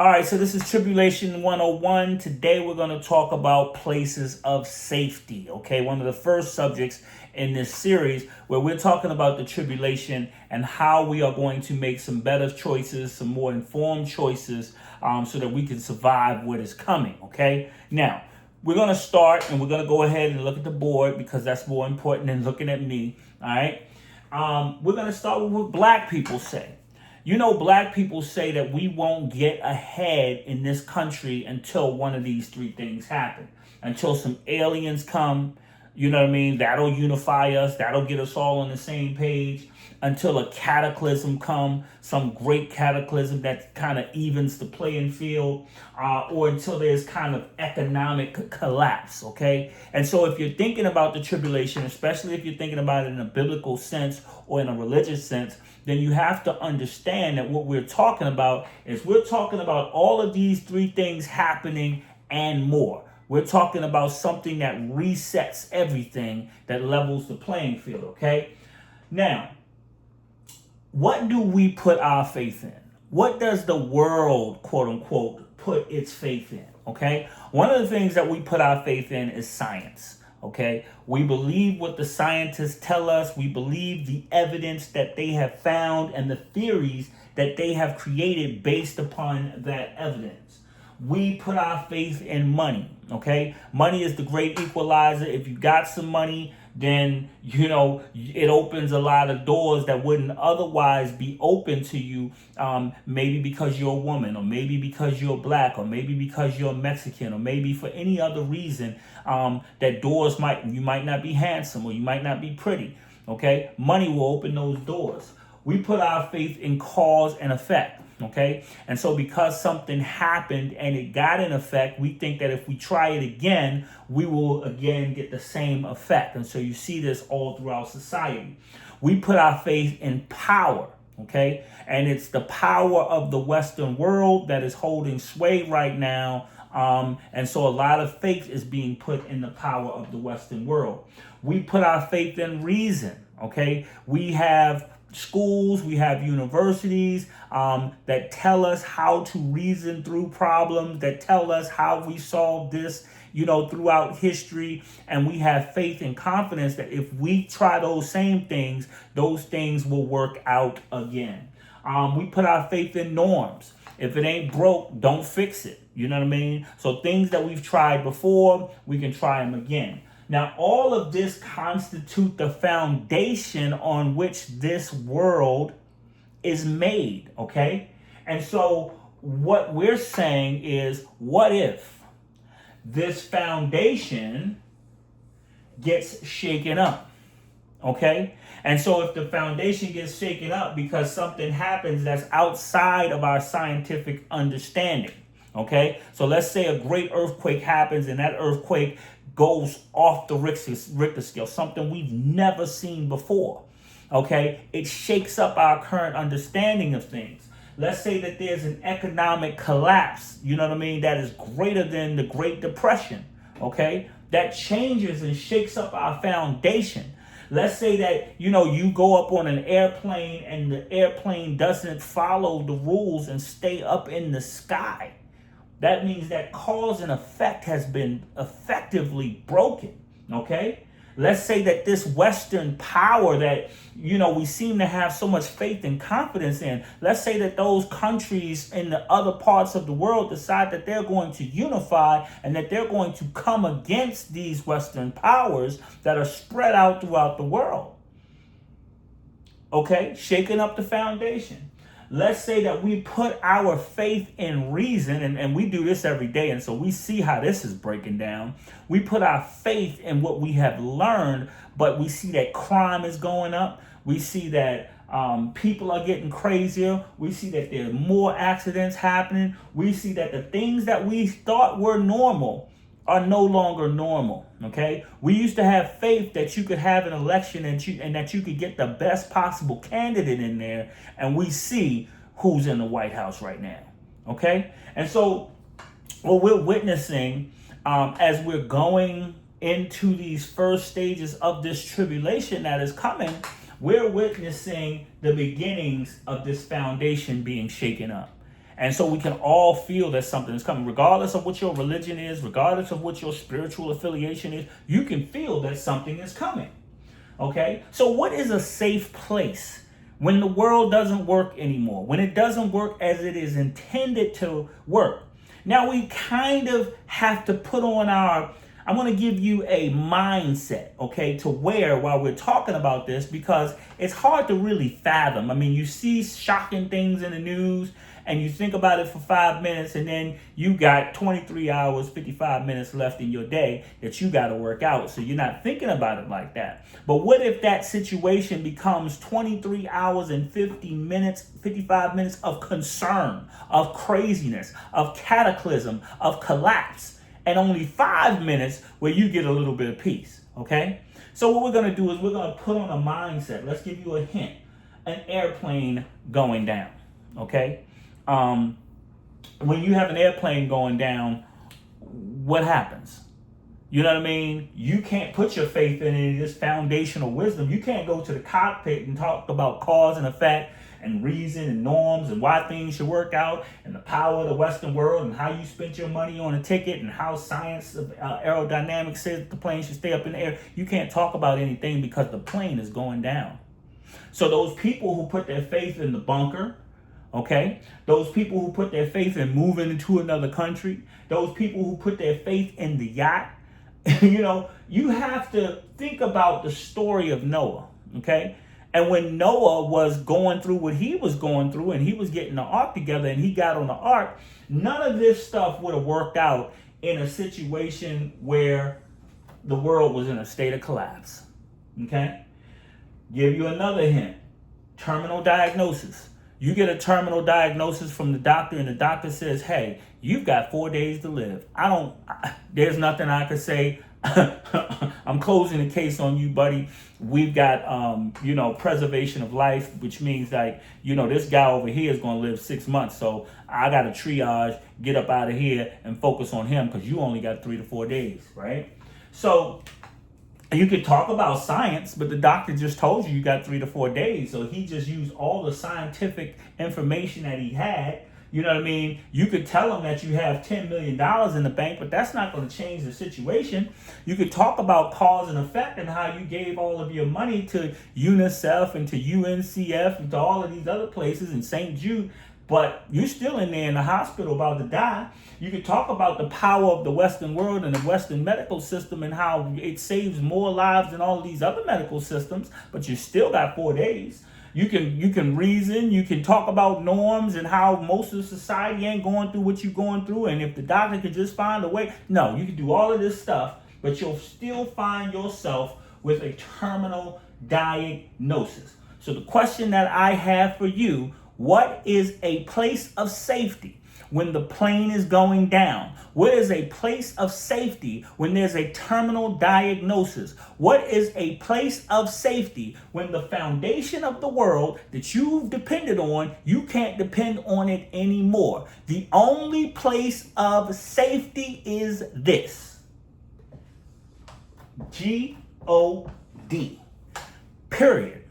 All right, so this is Tribulation 101. Today we're going to talk about places of safety, okay? One of the first subjects in this series where we're talking about the tribulation and how we are going to make some better choices, some more informed choices, so that we can survive what is coming, okay? Now, we're going to start and we're going to go ahead and look at the board because that's more important than looking at me, all right? We're going to start with what black people say. You know, black people say that we won't get ahead in this country until one of these three things happen. Until some aliens come, you know what I mean? That'll unify us. That'll get us all on the same page. Until a cataclysm come, some great cataclysm that kind of evens the playing field, or until there's kind of economic collapse, okay? And so if you're thinking about the tribulation, especially if you're thinking about it in a biblical sense or in a religious sense, then you have to understand that what we're talking about is we're talking about all of these three things happening and more. We're talking about something that resets everything, that levels the playing field, okay? Now, what do we put our faith in? What does the world, quote unquote, put its faith in? Okay. One of the things that we put our faith in is science. Okay. We believe what the scientists tell us. We believe the evidence that they have found and the theories that they have created based upon that evidence. We put our faith in money. Okay. Money is the great equalizer. If you got some money, then, you know, it opens a lot of doors that wouldn't otherwise be open to you, maybe because you're a woman, or maybe because you're black, or maybe because you're Mexican, or maybe for any other reason, that doors you might not be handsome, or you might not be pretty, okay? Money will open those doors. We put our faith in cause and effect. Okay. And so because something happened and it got an effect, we think that if we try it again, we will again get the same effect. And so you see this all throughout society. We put our faith in power. Okay. And it's the power of the Western world that is holding sway right now. And so a lot of faith is being put in the power of the Western world. We put our faith in reason. Okay. We have schools, we have universities that tell us how to reason through problems, that tell us how we solve this, you know, throughout history. And we have faith and confidence that if we try those same things, those things will work out again. We put our faith in norms. If it ain't broke, don't fix it. You know what I mean? So things that we've tried before, we can try them again. Now, all of this constitute the foundation on which this world is made, okay? And so what we're saying is, what if this foundation gets shaken up, okay? And so if the foundation gets shaken up because something happens that's outside of our scientific understanding, okay? So let's say a great earthquake happens and that earthquake goes off the Richter scale, something we've never seen before, okay? It shakes up our current understanding of things. Let's say that there's an economic collapse, you know what I mean, that is greater than the Great Depression, okay? That changes and shakes up our foundation. Let's say that, you know, you go up on an airplane and the airplane doesn't follow the rules and stay up in the sky. That means that cause and effect has been effectively broken, okay? Let's say that this Western power that, you know, we seem to have so much faith and confidence in, let's say that those countries in the other parts of the world decide that they're going to unify and that they're going to come against these Western powers that are spread out throughout the world, okay? Shaking up the foundation. Let's say that we put our faith in reason, and we do this every day, and so we see how this is breaking down. We put our faith in what we have learned, but we see that crime is going up. We see that people are getting crazier. We see that there are more accidents happening. We see that the things that we thought were normal are no longer normal, okay? We used to have faith that you could have an election and that you could get the best possible candidate in there, and we see who's in the White House right now, okay? And so what we're witnessing as we're going into these first stages of this tribulation that is coming, we're witnessing the beginnings of this foundation being shaken up. And so we can all feel that something is coming, regardless of what your religion is, regardless of what your spiritual affiliation is. You can feel that something is coming. Okay? So what is a safe place when the world doesn't work anymore? When it doesn't work as it is intended to work? Now we kind of have to put on I want to give you a mindset, okay, to where while we're talking about this, because it's hard to really fathom. I mean, you see shocking things in the news and you think about it for 5 minutes, and then you got 23 hours, 55 minutes left in your day that you got to work out. So you're not thinking about it like that. But what if that situation becomes 23 hours and 55 minutes of concern, of craziness, of cataclysm, of collapse, and only 5 minutes where you get a little bit of peace, okay? So what we're going to do is we're going to put on a mindset. Let's give you a hint. An airplane going down, okay? When you have an airplane going down, what happens? You know what I mean? You can't put your faith in this foundational wisdom. You can't go to the cockpit and talk about cause and effect and reason and norms and why things should work out and the power of the Western world and how you spent your money on a ticket and how science of aerodynamics says the plane should stay up in the air. You can't talk about anything because the plane is going down. So those people who put their faith in the bunker, okay, those people who put their faith in moving into another country, those people who put their faith in the yacht, you have to think about the story of Noah, okay? And when Noah was going through what he was going through and he was getting the ark together and he got on the ark, none of this stuff would have worked out in a situation where the world was in a state of collapse. Okay? Give you another hint. Terminal diagnosis. You get a terminal diagnosis from the doctor and the doctor says, hey, you've got 4 days to live. There's nothing I could say. I'm closing the case on you, buddy. We've got, preservation of life, which means this guy over here is going to live 6 months. So I got to triage, get up out of here and focus on him because you only got 3 to 4 days, right? So you could talk about science, but the doctor just told you got 3 to 4 days. So he just used all the scientific information that he had. You know what I mean? You could tell him that you have $10 million in the bank, but that's not going to change the situation. You could talk about cause and effect and how you gave all of your money to UNICEF and to UNCF and to all of these other places in St. Jude, but you're still in there in the hospital about to die. You could talk about the power of the Western world and the Western medical system and how it saves more lives than all of these other medical systems, but you still got 4 days. You can reason, you can talk about norms and how most of society ain't going through what you're going through, and if the doctor could just find a way. No, you can do all of this stuff, but you'll still find yourself with a terminal diagnosis. So the question that I have for you, what is a place of safety when the plane is going down? What is a place of safety when there's a terminal diagnosis? What is a place of safety when the foundation of the world that you've depended on, you can't depend on it anymore? The only place of safety is this. G-O-D. Period.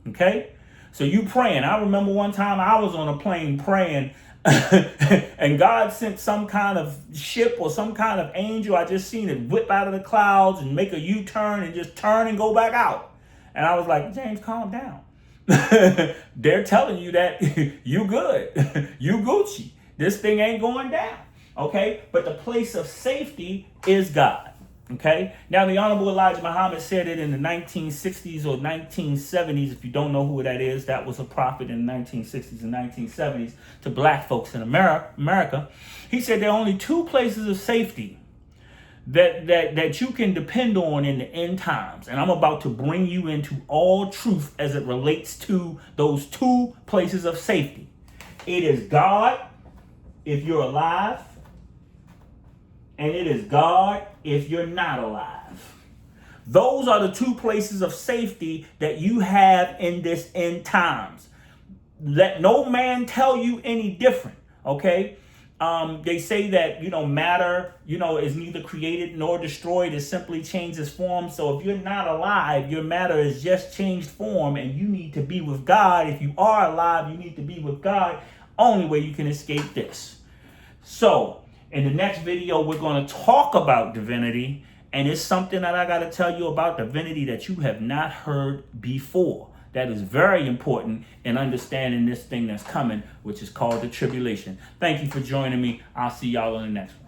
Okay? So you praying. I remember one time I was on a plane praying and God sent some kind of ship or some kind of angel. I just seen it whip out of the clouds and make a U-turn and just turn and go back out. And I was like, James, calm down. They're telling you that you good. You Gucci. This thing ain't going down. Okay? But the place of safety is God. Okay? Now, the Honorable Elijah Muhammad said it in the 1960s or 1970s. If you don't know who that is, that was a prophet in the 1960s and 1970s to black folks in America. He said there are only 2 places of safety that you can depend on in the end times. And I'm about to bring you into all truth as it relates to those 2 places of safety. It is God if you're alive, and it is God if you're not alive. Those are the 2 places of safety that you have in this end times. Let no man tell you any different, okay? They say that, matter, is neither created nor destroyed. It simply changes form. So if you're not alive, your matter is just changed form and you need to be with God. If you are alive, you need to be with God. Only way you can escape this. So, in the next video, we're going to talk about divinity, and it's something that I got to tell you about divinity that you have not heard before. That is very important in understanding this thing that's coming, which is called the tribulation. Thank you for joining me. I'll see y'all on the next one.